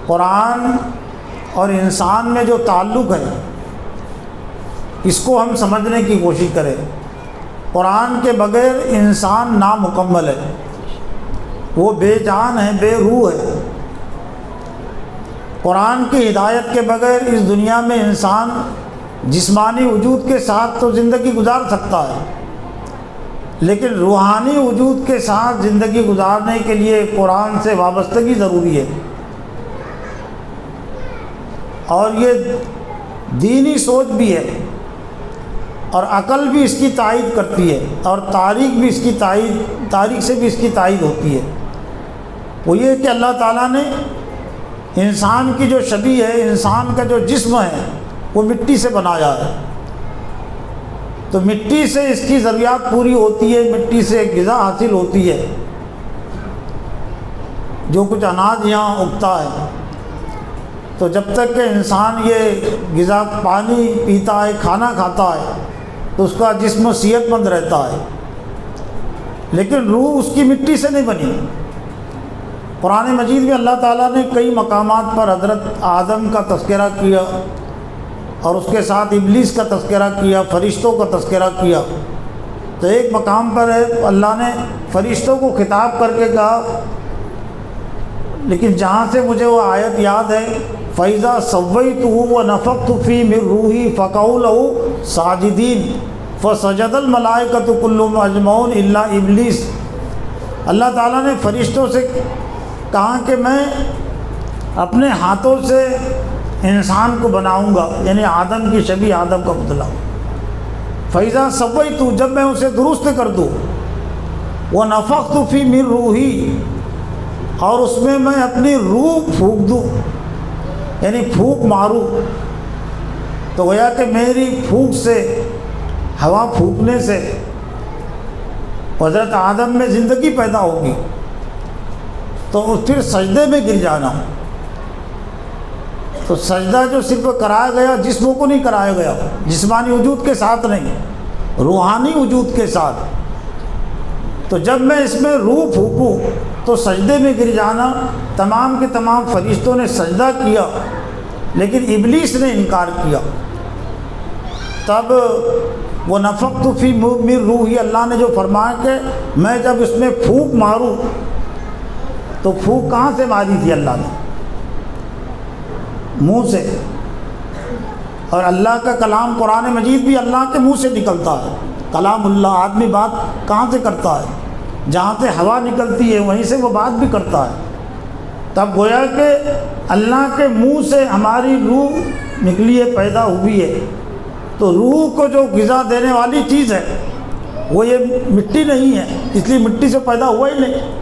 قرآن اور انسان میں جو تعلق ہے اس کو ہم سمجھنے کی کوشش کریں۔ قرآن کے بغیر انسان نامکمل ہے، وہ بے جان ہے، بے روح ہے۔ قرآن کی ہدایت کے بغیر اس دنیا میں انسان جسمانی وجود کے ساتھ تو زندگی گزار سکتا ہے، لیکن روحانی وجود کے ساتھ زندگی گزارنے کے لیے قرآن سے وابستگی ضروری ہے۔ اور یہ دینی سوچ بھی ہے، اور عقل بھی اس کی تائید کرتی ہے، اور تاریخ بھی اس کی تاریخ سے بھی اس کی تائید ہوتی ہے۔ وہ یہ کہ اللہ تعالیٰ نے انسان کی جو شبیہ ہے، انسان کا جو جسم ہے وہ مٹی سے بنایا ہے، تو مٹی سے اس کی ضروریات پوری ہوتی ہے، مٹی سے غذا حاصل ہوتی ہے، جو کچھ اناج یہاں اگتا ہے۔ تو جب تک کہ انسان یہ غذا پانی پیتا ہے، کھانا کھاتا ہے، تو اس کا جسم صحت مند رہتا ہے، لیکن روح اس کی مٹی سے نہیں بنی۔ قرآن مجید میں اللہ تعالیٰ نے کئی مقامات پر حضرت آدم کا تذکرہ کیا، اور اس کے ساتھ ابلیس کا تذکرہ کیا، فرشتوں کا تذکرہ کیا۔ تو ایک مقام پر ہے اللہ نے فرشتوں کو خطاب کر کے کہا، لیکن جہاں سے مجھے وہ آیت یاد ہے، فَإِذَا سَوَّيْتُهُ وَنَفَخْتُ فِيهِ مِن رُّوحِي فَقَعُوا لَهُ سَاجِدِينَ فَسَجَدَ الْمَلَائِكَةُ كُلُّهُمْ أَجْمَعُونَ إِلَّا إِبْلِيسَ۔ اللہ تعالیٰ نے فرشتوں سے کہا کہ میں اپنے ہاتھوں سے انسان کو بناؤں گا، یعنی آدم کی شبیہ آدم کا بدلا۔ فَإِذَا سَوَّيْتُ، جب میں اسے درست کر دوں، وَنَفَخْتُ فِيهِ مِن رُّوحِي، اور اس میں اپنی روح پھونک دوں، یعنی پھونک ماروں، تو گویا کہ میری پھونک سے، ہوا پھونکنے سے حضرت آدم میں زندگی پیدا ہوگی، تو پھر سجدے میں گر جانا۔ تو سجدہ جو صرف کرایا گیا جسموں کو نہیں کرایا گیا، جسمانی وجود کے ساتھ نہیں، روحانی وجود کے ساتھ۔ تو جب میں اس میں روح پھونکوں تو سجدے میں گر جانا۔ تمام کے تمام فرشتوں نے سجدہ کیا، لیکن ابلیس نے انکار کیا۔ تب وہ نفخت فی من روحی، اللہ نے جو فرمایا کہ میں جب اس میں پھونک ماروں، تو پھونک کہاں سے ماری تھی اللہ نے؟ منہ سے۔ اور اللہ کا کلام قرآن مجید بھی اللہ کے منہ سے نکلتا ہے، کلام اللہ۔ آدمی بات کہاں سے کرتا ہے؟ جہاں سے ہوا نکلتی ہے وہیں سے وہ بات بھی کرتا ہے۔ تب گویا کہ اللہ کے منہ سے ہماری روح نکلی ہے، پیدا ہوئی ہے۔ تو روح کو جو غذا دینے والی چیز ہے وہ یہ مٹی نہیں ہے، اس لیے مٹی سے پیدا ہوا ہی نہیں۔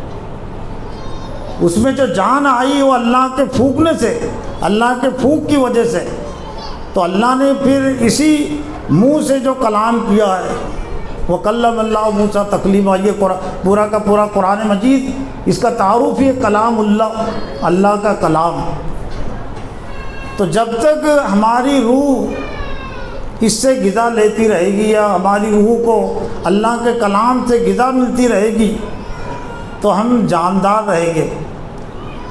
اس میں جو جان آئی وہ اللہ کے پھونکنے سے، اللہ کے پھونک کی وجہ سے۔ تو اللہ نے پھر اسی منہ سے جو کلام کیا ہے، وَكَلَّمَ اللَّهُ مُوسَىٰ تَكْلِيمًا، یہ پورا کا پورا قرآن مجید اس کا تعارف ہی ہے کلام اللہ، اللہ کا کلام۔ تو جب تک ہماری روح اس سے غذا لیتی رہے گی، یا ہماری روح کو اللہ کے کلام سے غذا ملتی رہے گی، تو ہم جاندار رہیں گے۔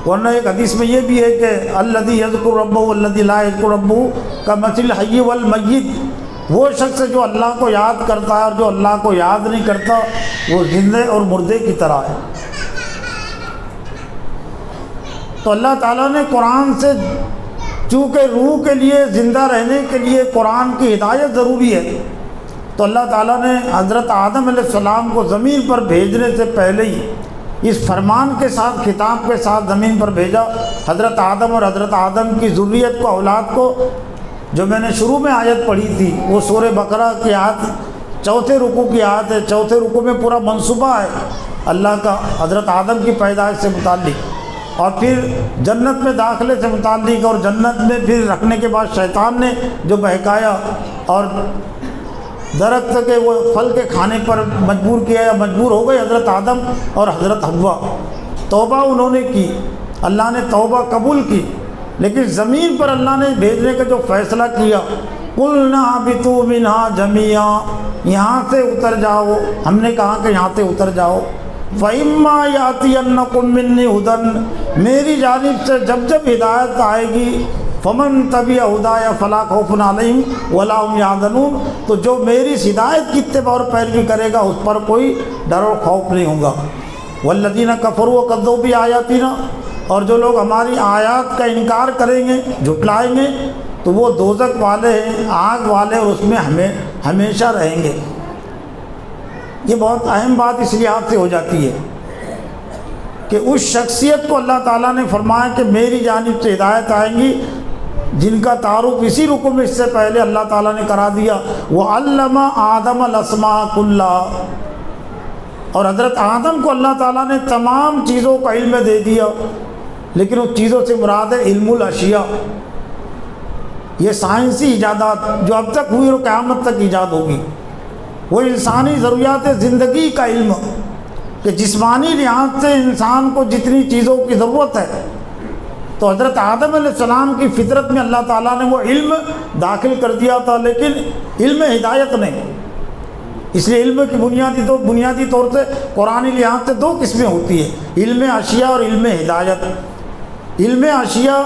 ورنہ ایک حدیث میں یہ بھی ہے کہ الذی یذکر ربہ والذی لا یذکر ربہ کمثل الحی والمیت، وہ شخص جو اللہ کو یاد کرتا ہے اور جو اللہ کو یاد نہیں کرتا وہ زندے اور مردے کی طرح ہے۔ تو اللہ تعالیٰ نے قرآن سے، چونکہ روح کے لیے، زندہ رہنے کے لیے قرآن کی ہدایت ضروری ہے، تو اللہ تعالیٰ نے حضرت آدم علیہ السلام کو زمین پر بھیجنے سے پہلے ہی اس فرمان کے ساتھ، خطاب کے ساتھ زمین پر بھیجا۔ حضرت آدم اور حضرت آدم کی ذریت کو، اولاد کو، جو میں نے شروع میں آیت پڑھی تھی وہ سورہ بقرہ کی آیت، چوتھے رکوع کی آیت ہے۔ چوتھے رکوع میں پورا منصوبہ ہے اللہ کا حضرت آدم کی پیدائش سے متعلق، اور پھر جنت میں داخلے سے متعلق، اور جنت میں پھر رکھنے کے بعد شیطان نے جو بہکایا اور درخت کے وہ پھل کے کھانے پر مجبور کیا، یا مجبور ہو گئے حضرت آدم اور حضرت حوا۔ توبہ انہوں نے کی، اللہ نے توبہ قبول کی، لیکن زمین پر اللہ نے بھیجنے کا جو فیصلہ کیا، قُلْنَا اهْبِطُوا مِنْهَا جَمِيعًا، یہاں سے اتر جاؤ، ہم نے کہا کہ یہاں سے اتر جاؤ۔ فَإِمَّا يَأْتِيَنَّكُم مِّنِّي هُدًى، میری جانب سے جب جب ہدایت آئے گی، فَمَن تَبِعَ هُدَايَ فَلَا خَوْفٌ عَلَيْهِمْ وَلَا هُمْ يَحْزَنُونَ، تو جو میری ہدایت کی اتباع اور پیروی کرے گا اس پر کوئی ڈر اور خوف نہیں ہوگا۔ وَالَّذِينَ كَفَرُوا وَكَذَّبُوا بِآيَاتِنَا، اور جو لوگ ہماری آیات کا انکار کریں گے، جھٹلائیں گے، تو وہ دوزخ والے ہیں، آگ والے، اور اس میں ہمیشہ رہیں گے۔ یہ بہت اہم بات اس لحاظ سے ہو جاتی ہے کہ اس شخصیت کو اللہ تعالیٰ نے فرمایا کہ میری جانب سے ہدایت آئیں گی، جن کا تعارف اسی رکوع میں اس سے پہلے اللہ تعالیٰ نے کرا دیا، وَعَلَّمَ آدَمَ الْأَسْمَاءَ كُلَّهَا، اور حضرت آدم کو اللہ تعالیٰ نے تمام چیزوں کا علم دے دیا، لیکن ان چیزوں سے مراد ہے علم الاشیاء، یہ سائنسی ایجادات جو اب تک ہوئی اور قیامت تک ایجاد ہوگی، وہ انسانی ضروریات زندگی کا علم، کہ جسمانی لحاظ سے انسان کو جتنی چیزوں کی ضرورت ہے، تو حضرت آدم علیہ السلام کی فطرت میں اللہ تعالیٰ نے وہ علم داخل کر دیا تھا، لیکن علم ہدایت نہیں۔ اس لیے علم کی بنیادی طور سے قرآنی لحاظ سے دو قسمیں ہوتی ہیں، علم اشیاء اور علم ہدایت۔ علم اشیاء،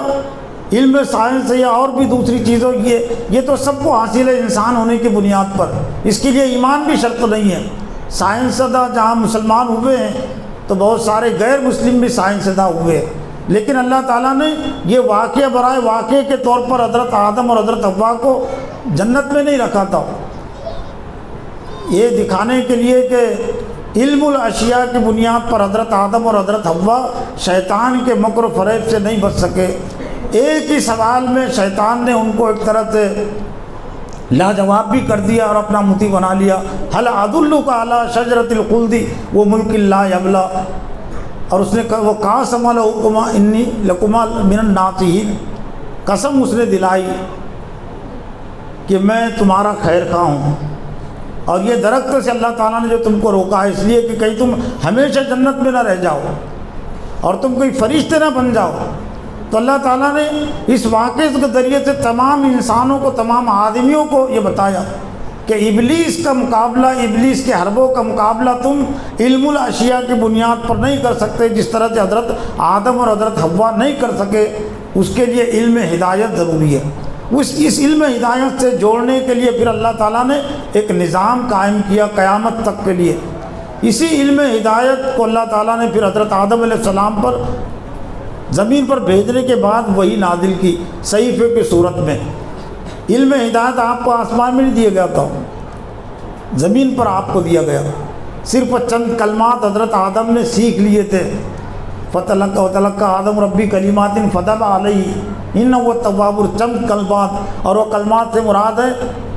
علم سائنس یا اور بھی دوسری چیزوں، یہ تو سب کو حاصل ہے انسان ہونے کی بنیاد پر، اس کے لیے ایمان بھی شرط نہیں ہے۔ سائنس زدہ جہاں مسلمان ہوئے ہیں تو بہت سارے غیر مسلم بھی سائنس زدہ ہوئے ہیں، لیکن اللہ تعالیٰ نے یہ واقعہ برائے واقعے کے طور پر حضرت آدم اور حضرت حوا کو جنت میں نہیں رکھا تھا، یہ دکھانے کے لیے کہ علم الاشیاء کی بنیاد پر حضرت آدم اور حضرت حوا شیطان کے مکر و فریب سے نہیں بچ سکے۔ ایک ہی سوال میں شیطان نے ان کو ایک طرح سے لاجواب بھی کر دیا اور اپنا مطیع بنا لیا۔ هل ادلک علی شجرۃ الخلد وملک لا یبلی، اور اس نے وہ قاسم لکما انی لکما من الناصحین، قسم اس نے دلائی کہ میں تمہارا خیر خواہ ہوں، اور یہ درخت سے اللہ تعالیٰ نے جو تم کو روکا ہے اس لیے کہ کہیں تم ہمیشہ جنت میں نہ رہ جاؤ اور تم کوئی فرشتے نہ بن جاؤ۔ تو اللہ تعالیٰ نے اس واقعے کے ذریعے سے تمام انسانوں کو، تمام آدمیوں کو یہ بتایا کہ ابلیس کا مقابلہ، ابلیس کے حربوں کا مقابلہ تم علم الاشیاء کی بنیاد پر نہیں کر سکتے، جس طرح سے حضرت آدم اور حضرت حوا نہیں کر سکے۔ اس کے لیے علم ہدایت ضروری ہے۔ اس علم ہدایت سے جوڑنے کے لیے پھر اللہ تعالیٰ نے ایک نظام قائم کیا قیامت تک کے لیے۔ اسی علم ہدایت کو اللہ تعالیٰ نے پھر حضرت آدم علیہ السلام پر زمین پر بھیجنے کے بعد وہی نازل کی صحیفے کی صورت میں۔ علم ہدایت آپ کو آسمان میں نہیں دیا گیا تھا، زمین پر آپ کو دیا گیا۔ صرف چند کلمات حضرت آدم نے سیکھ لیے تھے، فَتَلَقَّى آدَمُ رَبِّ كَلِمَاتٍ فَتَابَ عَلَيْهِ إِنَّهُ هُوَ التَّوَّابُ الرَّحِيمُ، چند کلمات، اور وہ کلمات سے مراد ہے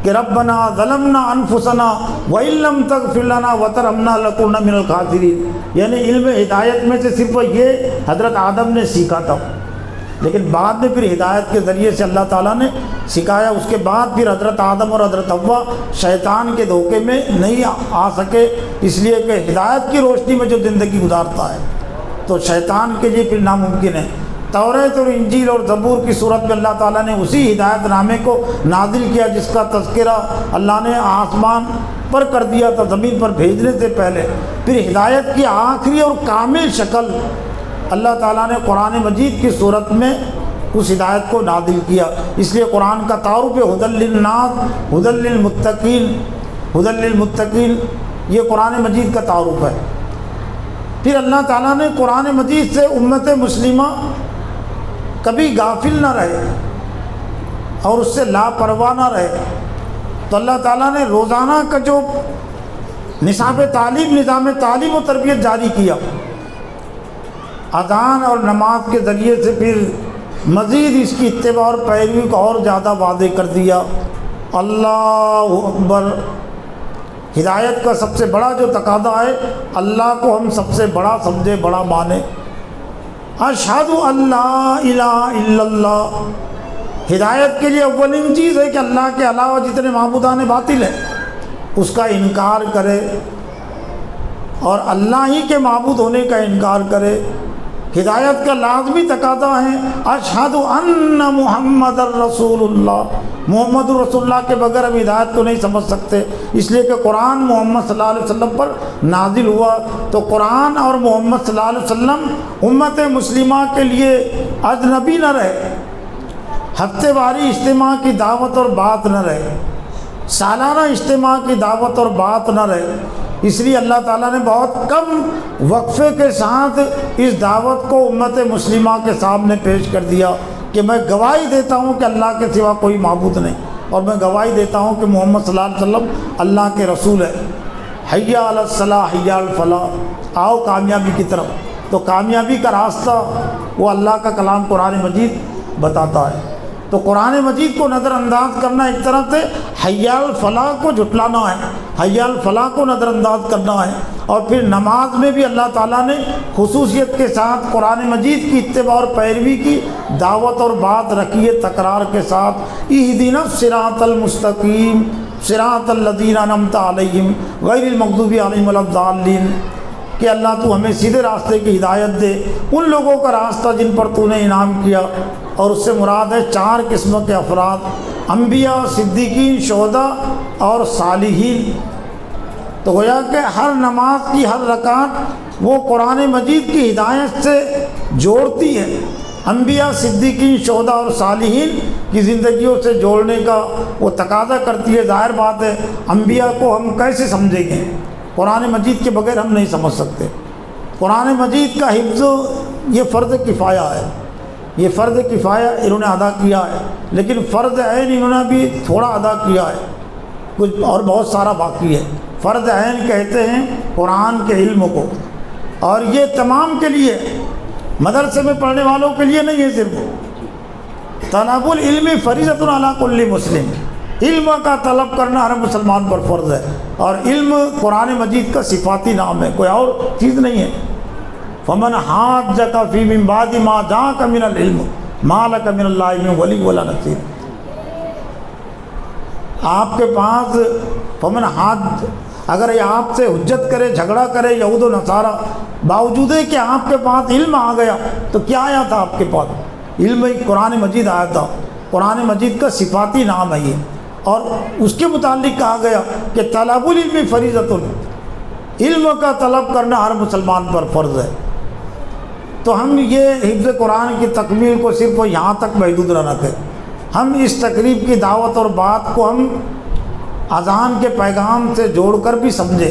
کہ ربنا ظلمنا انفسنا وَإِن لَّمْ تَغْفِرْ لَنَا وَتَرْحَمْنَا لَنَكُونَنَّ مِنَ الْخَاسِرِينَ، یعنی علم ہدایت میں سے صرف یہ حضرت آدم نے سیکھا تھا، لیکن بعد میں پھر ہدایت کے ذریعے سے اللہ تعالیٰ نے سکھایا۔ اس کے بعد پھر حضرت آدم اور حضرت حوا شیطان کے دھوکے میں نہیں آ سکے، اس لیے کہ ہدایت کی روشنی میں جو زندگی گزارتا ہے تو شیطان کے لیے پھر ناممکن ہے۔ توریت اور انجیل اور زبور کی صورت میں اللہ تعالیٰ نے اسی ہدایت نامے کو نازل کیا جس کا تذکرہ اللہ نے آسمان پر کر دیا تھا زمین پر بھیجنے سے پہلے۔ پھر ہدایت کی آخری اور کامل شکل اللہ تعالیٰ نے قرآن مجید کی صورت میں اس ہدایت کو نازل کیا۔ اس لیے قرآن کا تعارف ہے ھدی للناس ھدی للمتقین، ھدی للمتقین، یہ قرآن مجید کا تعارف ہے۔ پھر اللہ تعالیٰ نے قرآن مجید سے امت مسلمہ کبھی غافل نہ رہے اور اس سے لاپرواہ نہ رہے، تو اللہ تعالیٰ نے روزانہ کا جو نصاب تعلیم، نظام تعلیم و تربیت جاری کیا، اذان اور نماز کے ذریعے سے پھر مزید اس کی اتباع اور پیروی کو اور زیادہ واضح کر دیا۔ اللہ اکبر، ہدایت کا سب سے بڑا جو تقاضا ہے اللہ کو ہم سب سے بڑا سمجھے، بڑا مانے۔ اشہد ان لا الہ الا اللہ، ہدایت کے لیے اولین چیز ہے کہ اللہ کے علاوہ جتنے معبودان باطل ہیں اس کا انکار کرے اور اللہ ہی کے معبود ہونے کا انکار کرے۔ ہدایت کا لازمی تقاضا ہے اشہد ان محمد الرسول اللہ، محمد الرسول اللہ کے بغیر ہم ہدایت کو نہیں سمجھ سکتے، اس لیے کہ قرآن محمد صلی اللہ علیہ وسلم پر نازل ہوا۔ تو قرآن اور محمد صلی اللہ علیہ وسلم امت مسلمہ کے لیے اجنبی نہ رہے، ہفتے واری اجتماع کی دعوت اور بات نہ رہے، سالانہ اجتماع کی دعوت اور بات نہ رہے۔ اس لیے اللہ تعالیٰ نے بہت کم وقفے کے ساتھ اس دعوت کو امت مسلمہ کے سامنے پیش کر دیا کہ میں گواہی دیتا ہوں کہ اللہ کے سوا کوئی معبود نہیں، اور میں گواہی دیتا ہوں کہ محمد صلی اللہ علیہ وسلم اللہ کے رسول ہے۔ حی علی الصلاح حی علی الفلاح، آؤ کامیابی کی طرف۔ تو کامیابی کا راستہ وہ اللہ کا کلام قرآن مجید بتاتا ہے۔ تو قرآن مجید کو نظر انداز کرنا ایک طرح سے حی علی الفلاح کو جھٹلانا ہے، حی علی الفلاح کو نظر انداز کرنا ہے۔ اور پھر نماز میں بھی اللہ تعالیٰ نے خصوصیت کے ساتھ قرآن مجید کی اتباع اور پیروی کی دعوت اور بات رکھی ہے، تکرار کے ساتھ اہدنا الصراط المستقیم صراط الذین انعمت علیہم غیر المغضوب علیہم ولا الضالین، کہ اللہ تو ہمیں سیدھے راستے کی ہدایت دے، ان لوگوں کا راستہ جن پر تو نے انعام کیا۔ اور اس سے مراد ہے 4 قسم کے افراد، انبیاء، صدیقین، شہداء اور صالحین۔ تو گویا کہ ہر نماز کی ہر رکعت وہ قرآن مجید کی ہدایت سے جوڑتی ہے، انبیاء، صدیقین، شہداء اور صالحین کی زندگیوں سے جوڑنے کا وہ تقاضا کرتی ہے۔ ظاہر بات ہے انبیاء کو ہم کیسے سمجھیں گے؟ قرآن مجید کے بغیر ہم نہیں سمجھ سکتے۔ قرآن مجید کا حفظ یہ فرض کفایہ ہے، یہ فرض کفایہ انہوں نے ادا کیا ہے، لیکن فرض عین انہوں نے بھی تھوڑا ادا کیا ہے، کچھ اور بہت سارا باقی ہے۔ فرض عین کہتے ہیں قرآن کے علم کو، اور یہ تمام کے لیے، مدرسے میں پڑھنے والوں کے لیے نہیں ہے صرف۔ طلب العلم فریضۃ علی کل مسلم، علم کا طلب کرنا ہر مسلمان پر فرض ہے، اور علم قرآن مجید کا صفاتی نام ہے، کوئی اور چیز نہیں ہے۔ فمن حاجک فی من بعد ما جاءک من العلم ما لک من اللہ من ولی ولا نصیر۔ آپ کے پاس فمن حاج، اگر یہ آپ سے حجت کرے، جھگڑا کرے یہود و نصارہ، باوجود کہ آپ کے پاس علم آ گیا، تو کیا آیا تھا آپ کے پاس؟ علم قرآن مجید آیا تھا۔ قرآن مجید کا صفاتی نام ہے یہ، اور اس کے متعلق کہا گیا کہ طلب العلم فریضۃ، علم کا طلب کرنا ہر مسلمان پر فرض ہے۔ تو ہم یہ حفظ قرآن کی تکمیل کو صرف یہاں تک محدود نہ رکھیں، ہم اس تقریب کی دعوت اور بات کو ہم اذان کے پیغام سے جوڑ کر بھی سمجھے،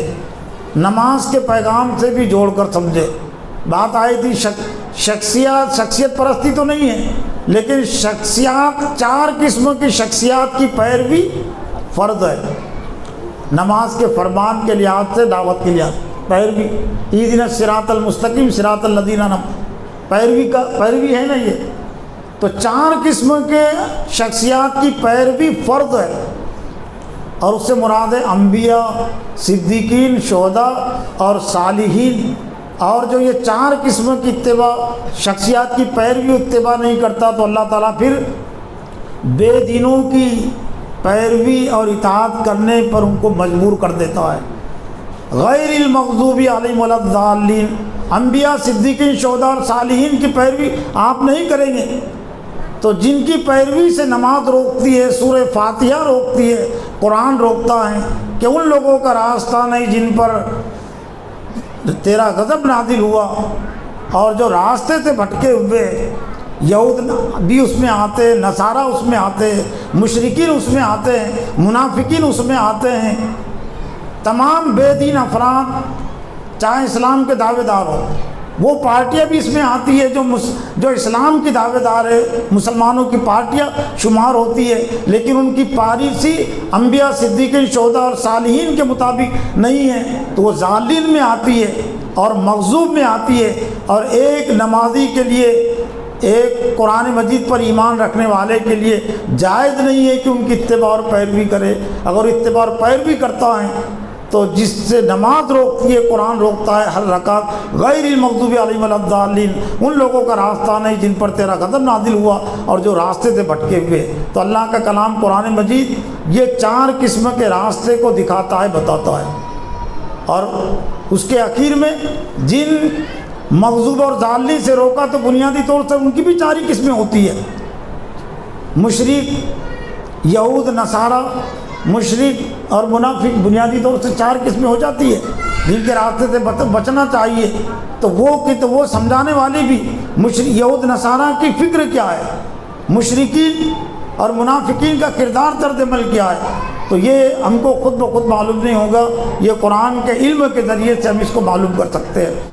نماز کے پیغام سے بھی جوڑ کر سمجھے۔ بات آئی تھی شخصیت پرستی تو نہیں ہے، لیکن شخصیات، 4 قسم کی شخصیات کی پیروی فرض ہے۔ نماز کے فرمان کے لحاظ سے، دعوت کے لحاظ پیروی، اہدنا الصراط المستقیم صراط الذین انعمت، پیروی ہے نا یہ۔ تو 4 قسم کے شخصیات کی پیروی فرض ہے، اور اس سے مراد ہے انبیاء، صدیقین، شہداء اور صالحین۔ اور جو یہ 4 قسم کی اتباع، شخصیات کی پیروی اتباع نہیں کرتا، تو اللہ تعالیٰ پھر بے دینوں کی پیروی اور اطاعت کرنے پر ان کو مجبور کر دیتا ہے۔ غیر المغضوب علیہم ولا الضالین، انبیاء، صدیقین، شہداء اور صالحین کی پیروی آپ نہیں کریں گے، تو جن کی پیروی سے نماز روکتی ہے، سورہ فاتحہ روکتی ہے، قرآن روکتا ہے کہ ان لوگوں کا راستہ نہیں جن پر تیرا غضب نازل ہوا، اور جو راستے سے بھٹکے ہوئے، یہود بھی اس میں آتے، نصارہ اس میں آتے، مشرکین اس میں آتے ہیں، منافقین اس میں آتے ہیں، تمام بے دین افراد، چاہے اسلام کے دعوے دار ہو، وہ پارٹیاں بھی اس میں آتی ہے جو اسلام کی دعوے دار ہے، مسلمانوں کی پارٹیاں شمار ہوتی ہے، لیکن ان کی پالیسی انبیاء، صدیقین، شہداء اور صالحین کے مطابق نہیں ہے، تو وہ ضالین میں آتی ہے اور مغضوب میں آتی ہے۔ اور ایک نمازی کے لیے، ایک قرآن مجید پر ایمان رکھنے والے کے لیے جائز نہیں ہے کہ ان کی اتباع اور پیروی کرے۔ اگر اتباع اور پیروی کرتا ہے تو جس سے نماز روکتی ہے، قرآن روکتا ہے ہر رکعت، غیر المغضوب علیہم ولا الضالین، ان لوگوں کا راستہ نہیں جن پر تیرا غضب نازل ہوا اور جو راستے سے بھٹکے ہوئے۔ تو اللہ کا کلام قرآن مجید یہ 4 قسم کے راستے کو دکھاتا ہے، بتاتا ہے، اور اس کے اخیر میں جن مغضوب اور ضالین سے روکا تو بنیادی طور سے ان کی بھی 4 قسمیں ہوتی ہے۔ مشرک، یہود، نصارہ، مشرک اور منافق، بنیادی طور سے 4 قسمیں ہو جاتی ہے جن کے راستے سے بچنا چاہیے۔ تو وہ سمجھانے والی بھی یہود نصارہ کی فکر کیا ہے، مشرکین اور منافقین کا کردار طرز عمل کیا ہے، تو یہ ہم کو خود بخود معلوم نہیں ہوگا، یہ قرآن کے علم کے ذریعے سے ہم اس کو معلوم کر سکتے ہیں۔